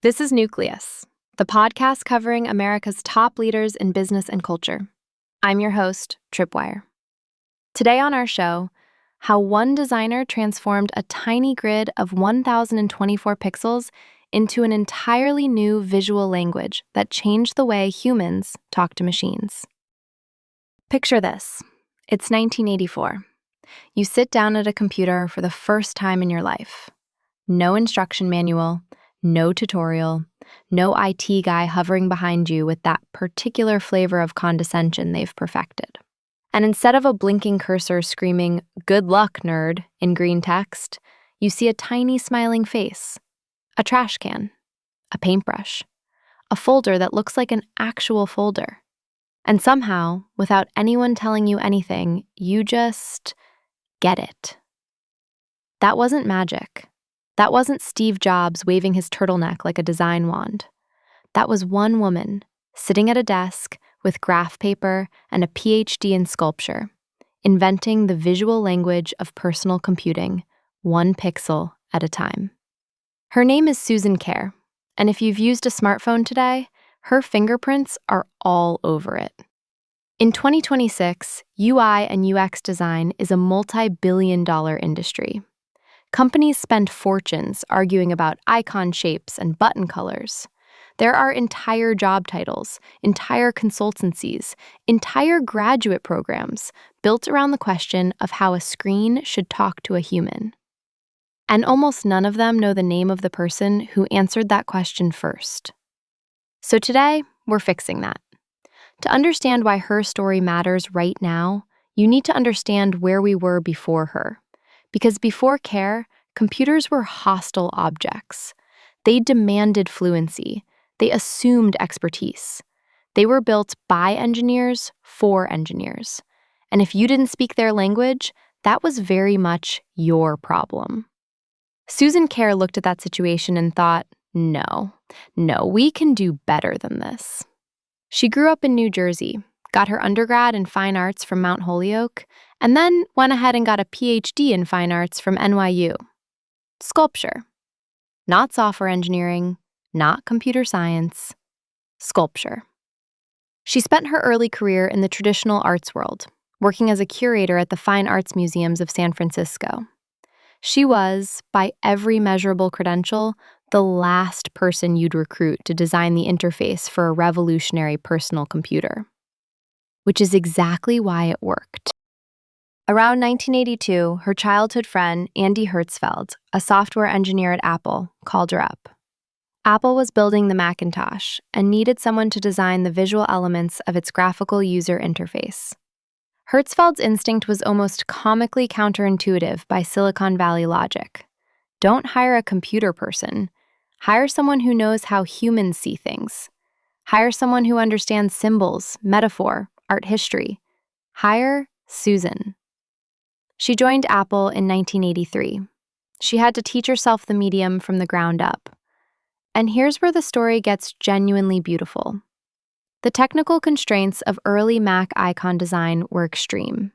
This is Nucleus, the podcast covering America's top leaders in business and culture. I'm your host, Tripwire. Today on our show, how one designer transformed a tiny grid of 1,024 pixels into an entirely new visual language that changed the way humans talk to machines. Picture this. It's 1984. You sit down at a computer for the first time in your life. No instruction manual, no tutorial, no IT guy hovering behind you with that particular flavor of condescension they've perfected. And instead of a blinking cursor screaming, "Good luck, nerd," in green text, you see a tiny smiling face, a trash can, a paintbrush, a folder that looks like an actual folder. And somehow, without anyone telling you anything, you just get it. That wasn't magic. That wasn't Steve Jobs waving his turtleneck like a design wand. That was one woman sitting at a desk with graph paper and a Ph.D. in sculpture, inventing the visual language of personal computing, one pixel at a time. Her name is Susan Kare, and if you've used a smartphone today, her fingerprints are all over it. In 2026, UI and UX design is a multi-billion-dollar industry. Companies spend fortunes arguing about icon shapes and button colors. There are entire job titles, entire consultancies, entire graduate programs built around the question of how a screen should talk to a human. And almost none of them know the name of the person who answered that question first. So today, we're fixing that. To understand why her story matters right now, you need to understand where we were before her. Because before Kare, computers were hostile objects. They demanded fluency. They assumed expertise. They were built by engineers for engineers. And if you didn't speak their language, that was very much your problem. Susan Kare looked at that situation and thought, no, we can do better than this. She grew up in New Jersey, got her undergrad in fine arts from Mount Holyoke, and then went ahead and got a Ph.D. in fine arts from NYU. Sculpture. Not software engineering, not computer science, sculpture. She spent her early career in the traditional arts world, working as a curator at the Fine Arts Museums of San Francisco. She was, by every measurable credential, the last person you'd recruit to design the interface for a revolutionary personal computer. Which is exactly why it worked. Around 1982, her childhood friend, Andy Hertzfeld, a software engineer at Apple, called her up. Apple was building the Macintosh and needed someone to design the visual elements of its graphical user interface. Hertzfeld's instinct was almost comically counterintuitive by Silicon Valley logic. Don't hire a computer person. Hire someone who knows how humans see things. Hire someone who understands symbols, metaphor, art history. Hire Susan. She joined Apple in 1983. She had to teach herself the medium from the ground up. And here's where the story gets genuinely beautiful. The technical constraints of early Mac icon design were extreme.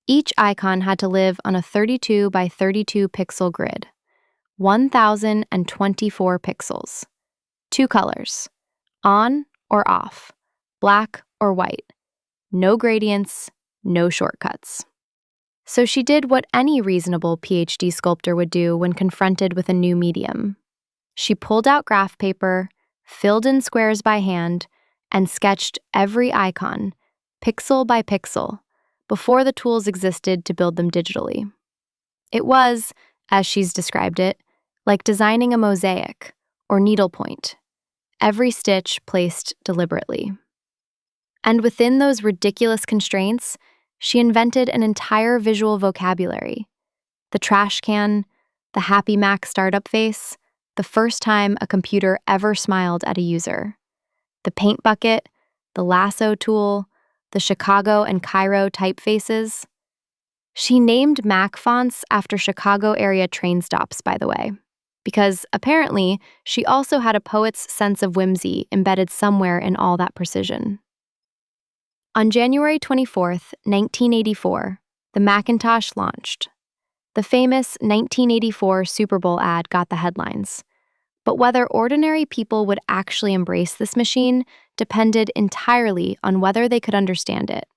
Each icon had to live on a 32 by 32 pixel grid, 1,024 pixels. 2 colors, on or off, black or white. No gradients, no shortcuts. So she did what any reasonable Ph.D. sculptor would do when confronted with a new medium. She pulled out graph paper, filled in squares by hand, and sketched every icon, pixel by pixel, before the tools existed to build them digitally. It was, as she's described it, like designing a mosaic or needlepoint, every stitch placed deliberately. And within those ridiculous constraints, she invented an entire visual vocabulary. The trash can, the Happy Mac startup face, the first time a computer ever smiled at a user. The paint bucket, the lasso tool, the Chicago and Cairo typefaces. She named Mac fonts after Chicago area train stops, by the way, because apparently she also had a poet's sense of whimsy embedded somewhere in all that precision. On January 24th, 1984, the Macintosh launched. The famous 1984 Super Bowl ad got the headlines. But whether ordinary people would actually embrace this machine depended entirely on whether they could understand it.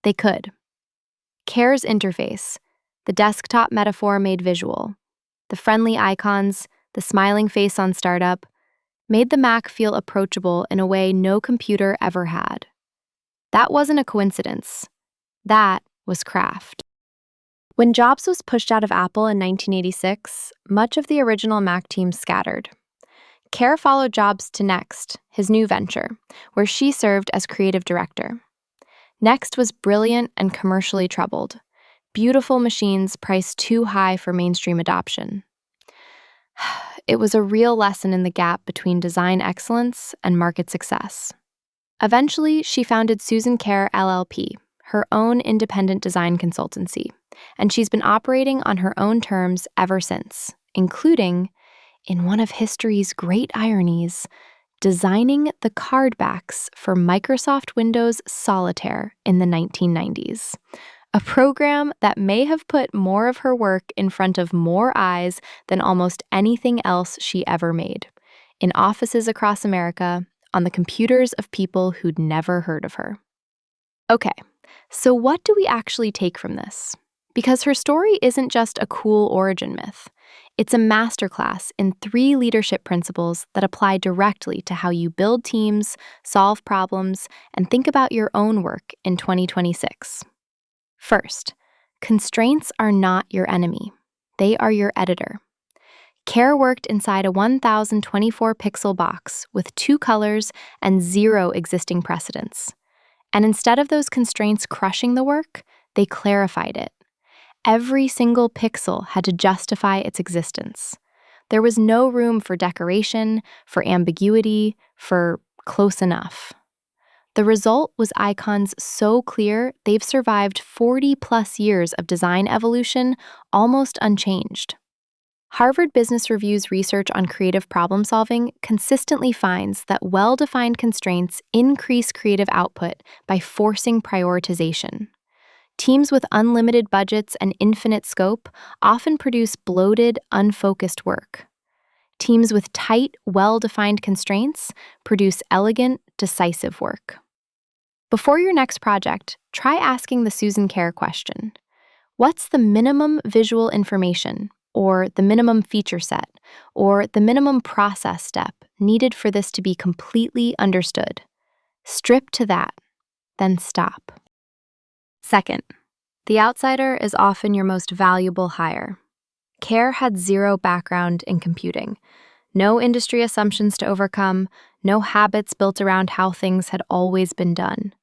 They could. Kare's interface, the desktop metaphor made visual, the friendly icons, the smiling face on startup, made the Mac feel approachable in a way no computer ever had. That wasn't a coincidence. That was craft. When Jobs was pushed out of Apple in 1986, much of the original Mac team scattered. Kare followed Jobs to Next, his new venture, where she served as creative director. Next was brilliant and commercially troubled. Beautiful machines priced too high for mainstream adoption. It was a real lesson in the gap between design excellence and market success. Eventually, she founded Susan Kare LLP, her own independent design consultancy, and she's been operating on her own terms ever since, including, in one of history's great ironies, designing the card backs for Microsoft Windows Solitaire in the 1990s, a program that may have put more of her work in front of more eyes than almost anything else she ever made, in offices across America, on the computers of people who'd never heard of her. Okay, so what do we actually take from this? Because her story isn't just a cool origin myth. It's a masterclass in 3 leadership principles that apply directly to how you build teams, solve problems, and think about your own work in 2026. First, constraints are not your enemy. They are your editor. Kare worked inside a 1,024-pixel box with 2 colors and 0 existing precedents. And instead of those constraints crushing the work, they clarified it. Every single pixel had to justify its existence. There was no room for decoration, for ambiguity, for close enough. The result was icons so clear they've survived 40-plus years of design evolution almost unchanged. Harvard Business Review's research on creative problem-solving consistently finds that well-defined constraints increase creative output by forcing prioritization. Teams with unlimited budgets and infinite scope often produce bloated, unfocused work. Teams with tight, well-defined constraints produce elegant, decisive work. Before your next project, try asking the Susan Kare question. What's the minimum visual information, or the minimum feature set, or the minimum process step needed for this to be completely understood? Strip to that, then stop. Second, the outsider is often your most valuable hire. Kare had 0 background in computing, no industry assumptions to overcome, no habits built around how things had always been done.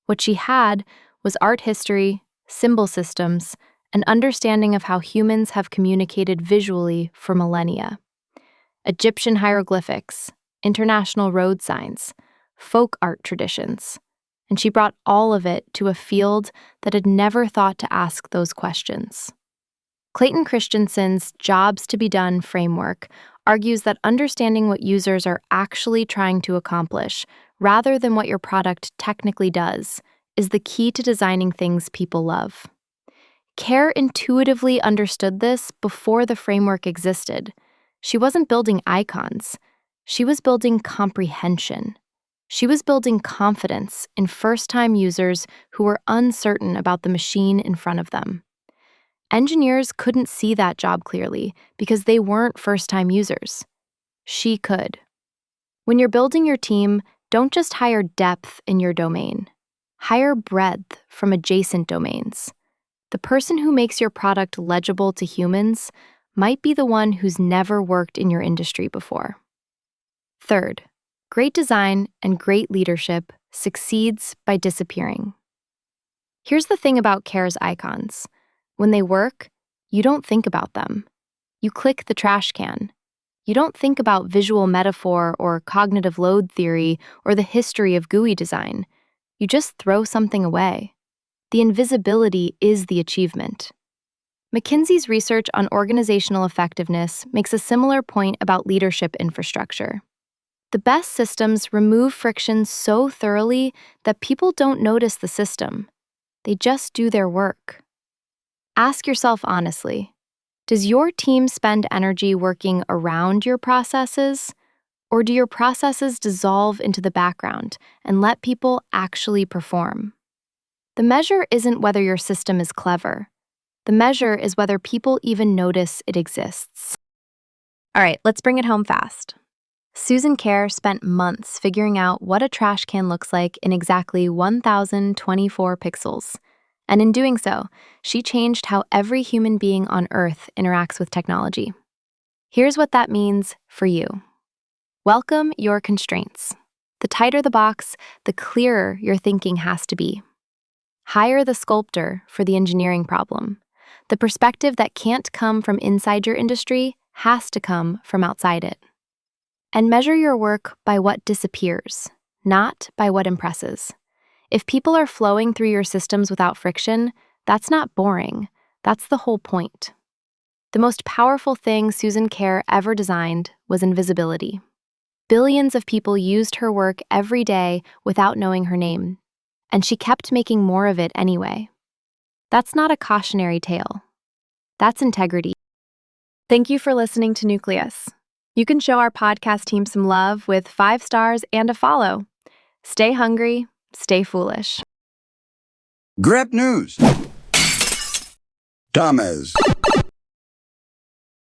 What she had was art history, symbol systems, an understanding of how humans have communicated visually for millennia. Egyptian hieroglyphics, international road signs, folk art traditions, and she brought all of it to a field that had never thought to ask those questions. Clayton Christensen's Jobs to be Done framework argues that understanding what users are actually trying to accomplish, rather than what your product technically does, is the key to designing things people love. Kare intuitively understood this before the framework existed. She wasn't building icons. She was building comprehension. She was building confidence in first-time users who were uncertain about the machine in front of them. Engineers couldn't see that job clearly because they weren't first-time users. She could. When you're building your team, don't just hire depth in your domain. Hire breadth from adjacent domains. The person who makes your product legible to humans might be the one who's never worked in your industry before. Third, great design and great leadership succeeds by disappearing. Here's the thing about Kare's icons. When they work, you don't think about them. You click the trash can. You don't think about visual metaphor or cognitive load theory or the history of GUI design. You just throw something away. The invisibility is the achievement. McKinsey's research on organizational effectiveness makes a similar point about leadership infrastructure. The best systems remove friction so thoroughly that people don't notice the system. They just do their work. Ask yourself honestly, Does your team spend energy working around your processes, or do your processes dissolve into the background and let people actually perform? The measure isn't whether your system is clever. The measure is whether people even notice it exists. All right, let's bring it home fast. Susan Kare spent months figuring out what a trash can looks like in exactly 1,024 pixels. And in doing so, she changed how every human being on Earth interacts with technology. Here's what that means for you. Welcome your constraints. The tighter the box, the clearer your thinking has to be. Hire the sculptor for the engineering problem. The perspective that can't come from inside your industry has to come from outside it. And measure your work by what disappears, not by what impresses. If people are flowing through your systems without friction, that's not boring. That's the whole point. The most powerful thing Susan Kare ever designed was invisibility. Billions of people used her work every day without knowing her name, and she kept making more of it anyway. That's not a cautionary tale. That's integrity. Thank you for listening to Nucleus. You can show our podcast team some love with 5 stars and a follow. Stay hungry, stay foolish. Grab news. Thomas.